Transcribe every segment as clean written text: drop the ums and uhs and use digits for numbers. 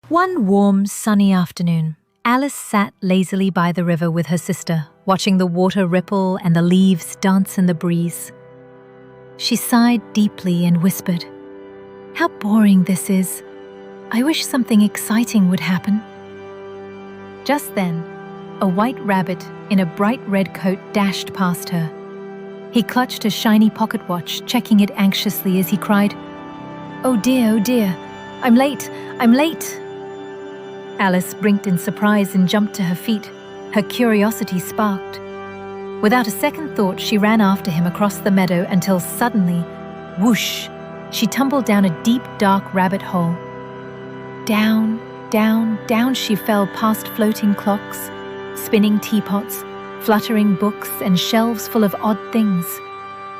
One warm, sunny afternoon, Alice sat lazily by the river with her sister, watching the water ripple and the leaves dance in the breeze. She sighed deeply and whispered, "How boring this is. I wish something exciting would happen." Just then, a white rabbit in a bright red coat dashed past her. He clutched a shiny pocket watch, checking it anxiously as he cried, oh dear, I'm late. Alice blinked in surprise and jumped to her feet. Her curiosity sparked. Without a second thought, she ran after him across the meadow until suddenly, whoosh, she tumbled down a deep, dark rabbit hole. Down, down, down she fell past floating clocks, spinning teapots, fluttering books, and shelves full of odd things,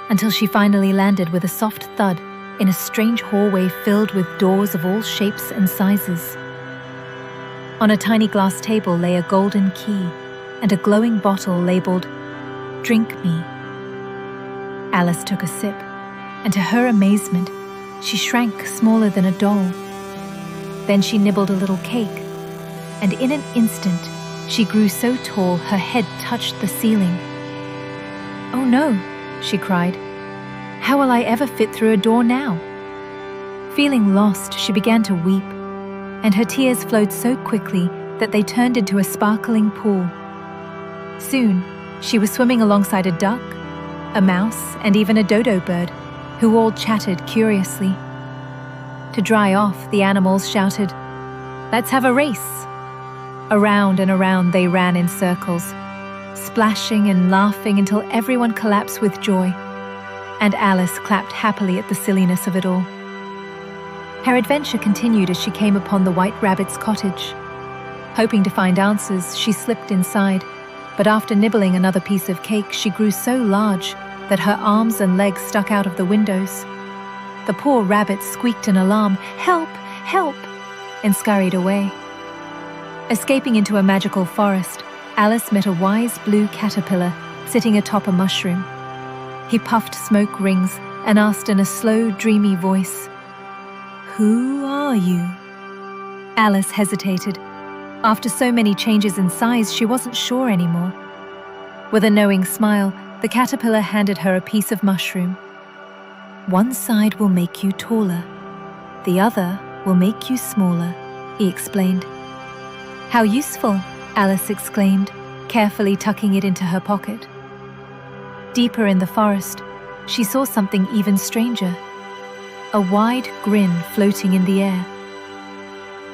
until she finally landed with a soft thud in a strange hallway filled with doors of all shapes and sizes. On a tiny glass table lay a golden key and a glowing bottle labeled, "Drink me." Alice took a sip, and to her amazement, she shrank smaller than a doll. Then she nibbled a little cake, and in an instant, she grew so tall her head touched the ceiling. "Oh no," she cried. "How will I ever fit through a door now?" Feeling lost, she began to weep, and her tears flowed so quickly that they turned into a sparkling pool. Soon, she was swimming alongside a duck, a mouse, and even a dodo bird, who all chattered curiously. To dry off, the animals shouted, "Let's have a race." Around and around they ran in circles, splashing and laughing until everyone collapsed with joy, and Alice clapped happily at the silliness of it all. Her adventure continued as she came upon the White Rabbit's cottage. Hoping to find answers, she slipped inside, but after nibbling another piece of cake, she grew so large that her arms and legs stuck out of the windows. The poor rabbit squeaked in alarm, "Help! Help!" and scurried away. Escaping into a magical forest, Alice met a wise blue caterpillar sitting atop a mushroom. He puffed smoke rings and asked in a slow, dreamy voice, "Who are you?" Alice hesitated. After so many changes in size, she wasn't sure anymore. With a knowing smile, the caterpillar handed her a piece of mushroom. "One side will make you taller. The other will make you smaller," he explained. "How useful," Alice exclaimed, carefully tucking it into her pocket. Deeper in the forest, she saw something even stranger. A wide grin floating in the air.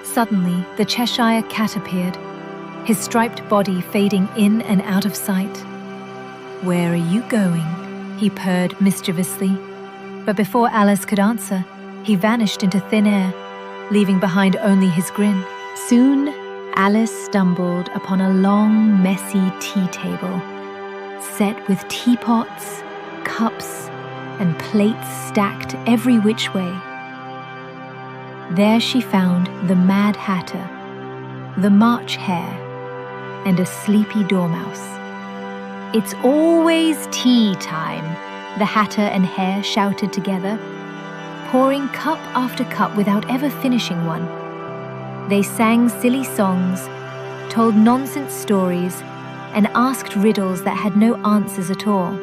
Suddenly, the Cheshire Cat appeared, his striped body fading in and out of sight. "Where are you going?" he purred mischievously. But before Alice could answer, he vanished into thin air, leaving behind only his grin. Soon, Alice stumbled upon a long, messy tea table, set with teapots, cups, and plates stacked every which way. There she found the Mad Hatter, the March Hare, and a sleepy dormouse. "It's always tea time," the Hatter and Hare shouted together, pouring cup after cup without ever finishing one. They sang silly songs, told nonsense stories, and asked riddles that had no answers at all.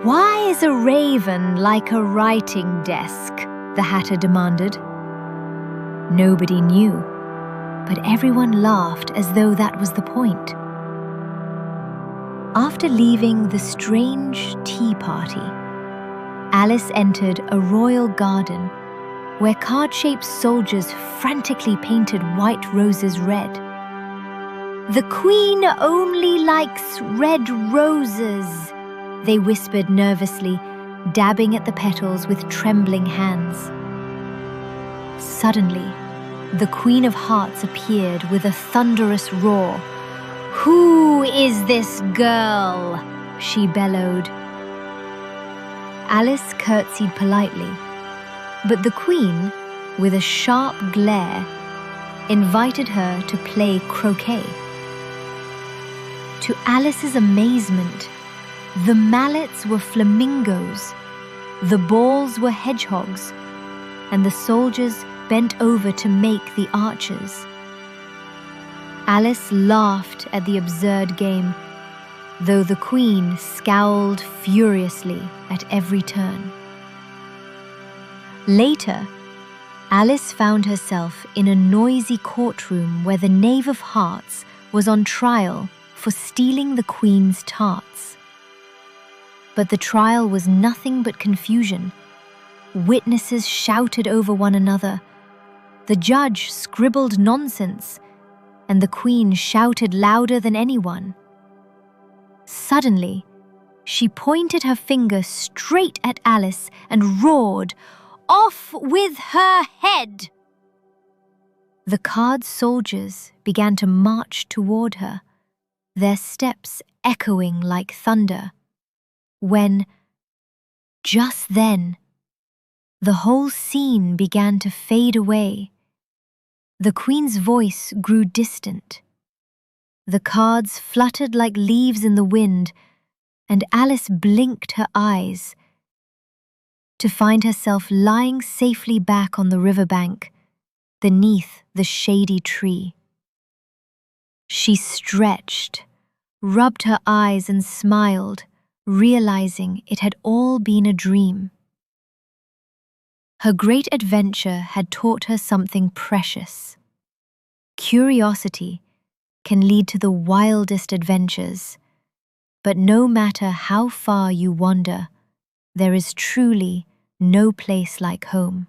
"Why is a raven like a writing desk?" the Hatter demanded. Nobody knew, but everyone laughed as though that was the point. After leaving the strange tea party, Alice entered a royal garden where card-shaped soldiers frantically painted white roses red. "The Queen only likes red roses," they whispered nervously, dabbing at the petals with trembling hands. Suddenly, the Queen of Hearts appeared with a thunderous roar. "Who is this girl?" she bellowed. Alice curtsied politely, but the Queen, with a sharp glare, invited her to play croquet. To Alice's amazement, the mallets were flamingos, the balls were hedgehogs, and the soldiers bent over to make the arches. Alice laughed at the absurd game, though the Queen scowled furiously at every turn. Later, Alice found herself in a noisy courtroom where the Knave of Hearts was on trial for stealing the Queen's tarts. But the trial was nothing but confusion. Witnesses shouted over one another. The judge scribbled nonsense, and the Queen shouted louder than anyone. Suddenly, she pointed her finger straight at Alice and roared, "Off with her head!" The card soldiers began to march toward her, their steps echoing like thunder, when, just then, the whole scene began to fade away. The Queen's voice grew distant. The cards fluttered like leaves in the wind, and Alice blinked her eyes to find herself lying safely back on the riverbank beneath the shady tree. She stretched, rubbed her eyes and smiled, realizing it had all been a dream. Her great adventure had taught her something precious. Curiosity can lead to the wildest adventures, but no matter how far you wander, there is truly no place like home.